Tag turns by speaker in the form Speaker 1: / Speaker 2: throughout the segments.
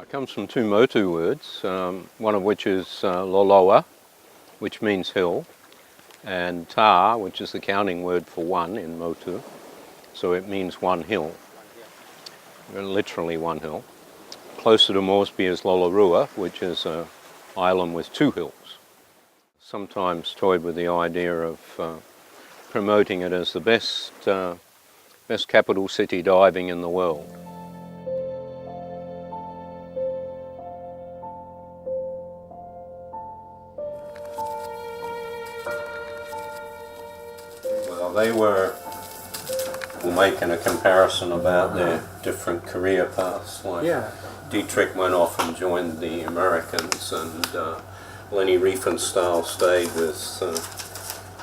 Speaker 1: It comes from two Motu words, one of which is Loloa, which means hill, and Ta, which is the counting word for one in Motu, so it means one hill, literally one hill. Closer to Moresby is Lolorua, which is an island with two hills. Sometimes toyed with the idea of promoting it as the best capital city diving in the world. They were making a comparison about their different career paths. Like Dietrich went off and joined the Americans, and Leni Riefenstahl stayed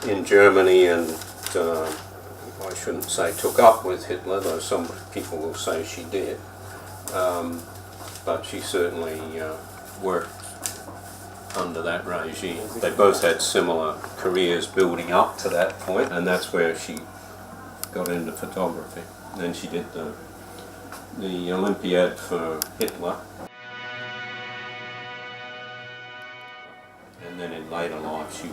Speaker 1: in Germany, and I shouldn't say took up with Hitler, though some people will say she did. But she certainly worked under that regime. They both had similar careers building up to that point, and that's where she got into photography. And then she did the Olympiad for Hitler, and then in later life she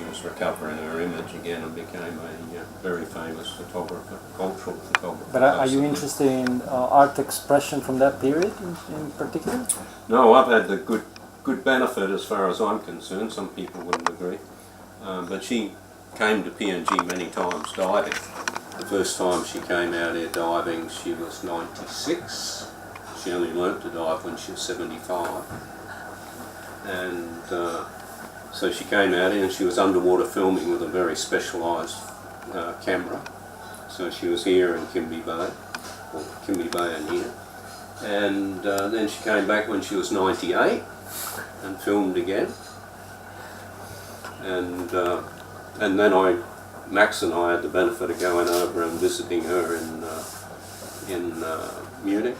Speaker 1: was recovering her image again and became a very famous photographer, cultural photographer.
Speaker 2: But are you interested in art expression from that period in particular?
Speaker 1: No, I've had the good benefit as far as I'm concerned. Some people wouldn't agree. But she came to PNG many times diving. The first time she came out here diving, she was 96. She only learnt to dive when she was 75. And so she came out here and she was underwater filming with a very specialised camera. So she was here in Kimby Bay, or Kimby Bay and here. And then she came back when she was 98 and filmed again. And then Max and I had the benefit of going over and visiting her in Munich.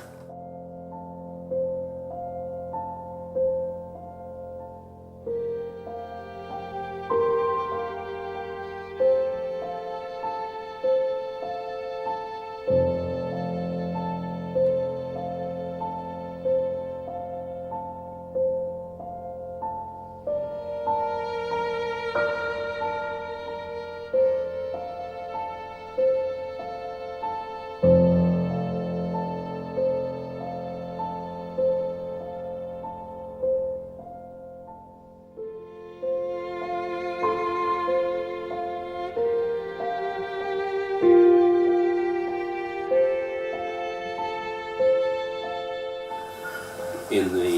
Speaker 1: In the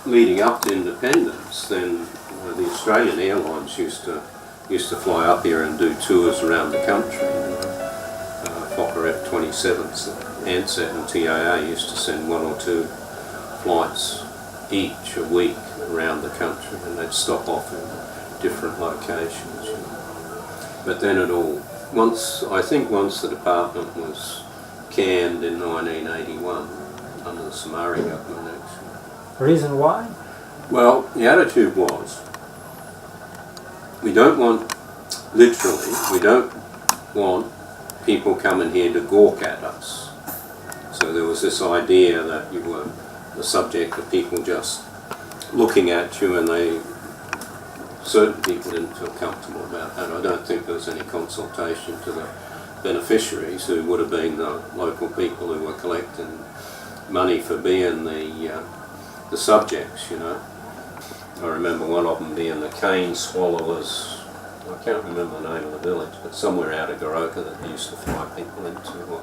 Speaker 1: leading up to independence, then the Australian Airlines used to fly up here and do tours around the country. Fokker F-27s, Ansett and TAA used to send one or two flights each a week around the country, and they'd stop off in different locations. You know. But then I think once the department was canned in 1981, under the Somare government actually.
Speaker 2: Reason why?
Speaker 1: Well, the attitude was, we don't want people coming here to gawk at us. So there was this idea that you were the subject of people just looking at you, and certain people didn't feel comfortable about that. I don't think there was any consultation to the beneficiaries, who would have been the local people who were collecting money for being the subjects, you know. I remember one of them being the cane swallowers. I can't remember the name of the village, but somewhere out of Goroka that they used to fly people into.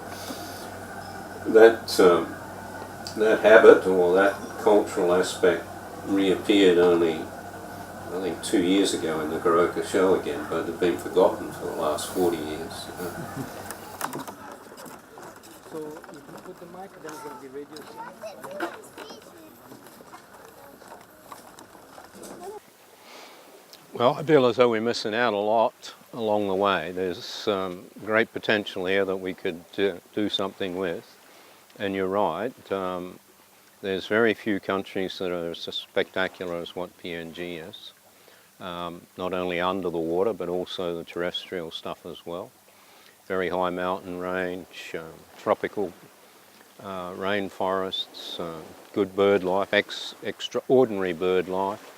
Speaker 1: that habit or that cultural aspect reappeared only, I think, 2 years ago in the Goroka show again, but it had been forgotten for the last 40 years.
Speaker 2: So if you put the mic, then it's going to be radio.
Speaker 1: Well, I feel as though we're missing out a lot along the way. There's great potential here that we could do something with. And you're right, there's very few countries that are as spectacular as what PNG is. Not only under the water, but also the terrestrial stuff as well. Very high mountain range, tropical rainforests, good bird life, extraordinary bird life.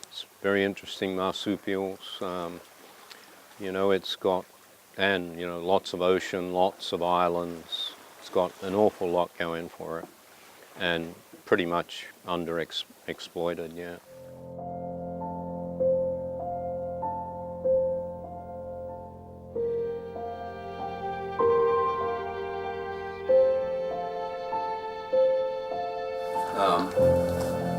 Speaker 1: It's very interesting marsupials. You know, it's got, and you know, lots of ocean, lots of islands. It's got an awful lot going for it, and pretty much exploited, yeah.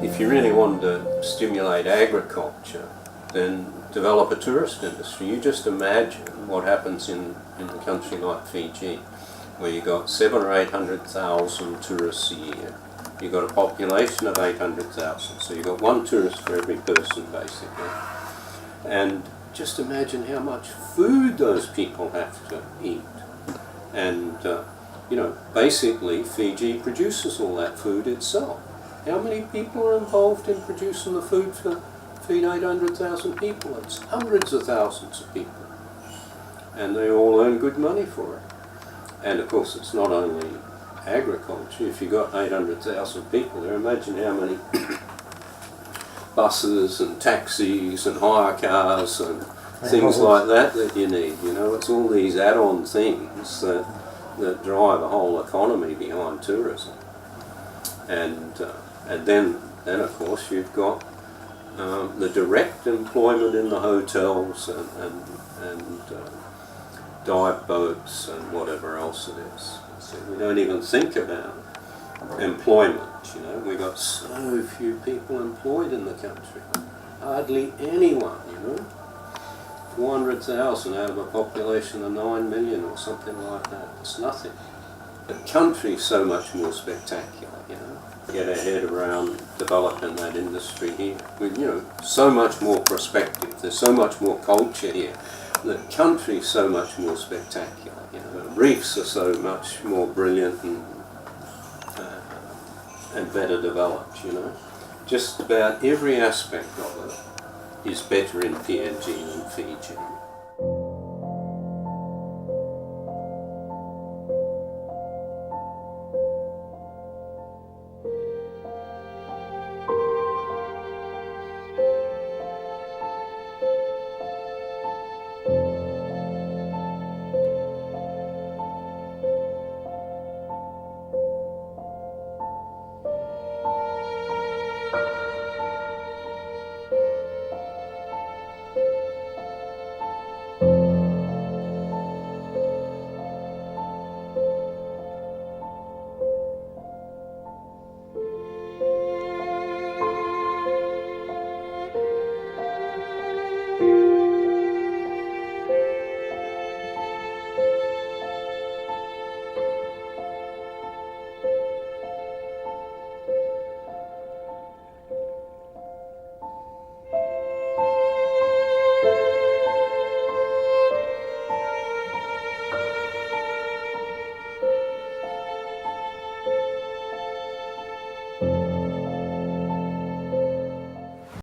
Speaker 1: If you really wanted to stimulate agriculture, then develop a tourist industry. You just imagine what happens in a country like Fiji, where you've got 700,000 or 800,000 tourists a year. You've got a population of 800,000, so you've got one tourist for every person, basically. And just imagine how much food those people have to eat. And, you know, basically Fiji produces all that food itself. How many people are involved in producing the food to feed 800,000 people? It's hundreds of thousands of people. And they all earn good money for it. And of course it's not only agriculture. If you've got 800,000 people there, imagine how many buses and taxis and hire cars and things like that you need. You know, it's all these add-on things that drive a whole economy behind tourism. And then of course you've got the direct employment in the hotels and dive boats and whatever else it is. So we don't even think about employment, you know. We've got so few people employed in the country. Hardly anyone, you know. 400,000 out of a population of 9 million or something like that. It's nothing. The country's so much more spectacular, you know. Get our head around developing that industry here. With, you know, so much more perspective. There's so much more culture here. The country's so much more spectacular. You know, the reefs are so much more brilliant and better developed. You know, just about every aspect of it is better in PNG than Fiji.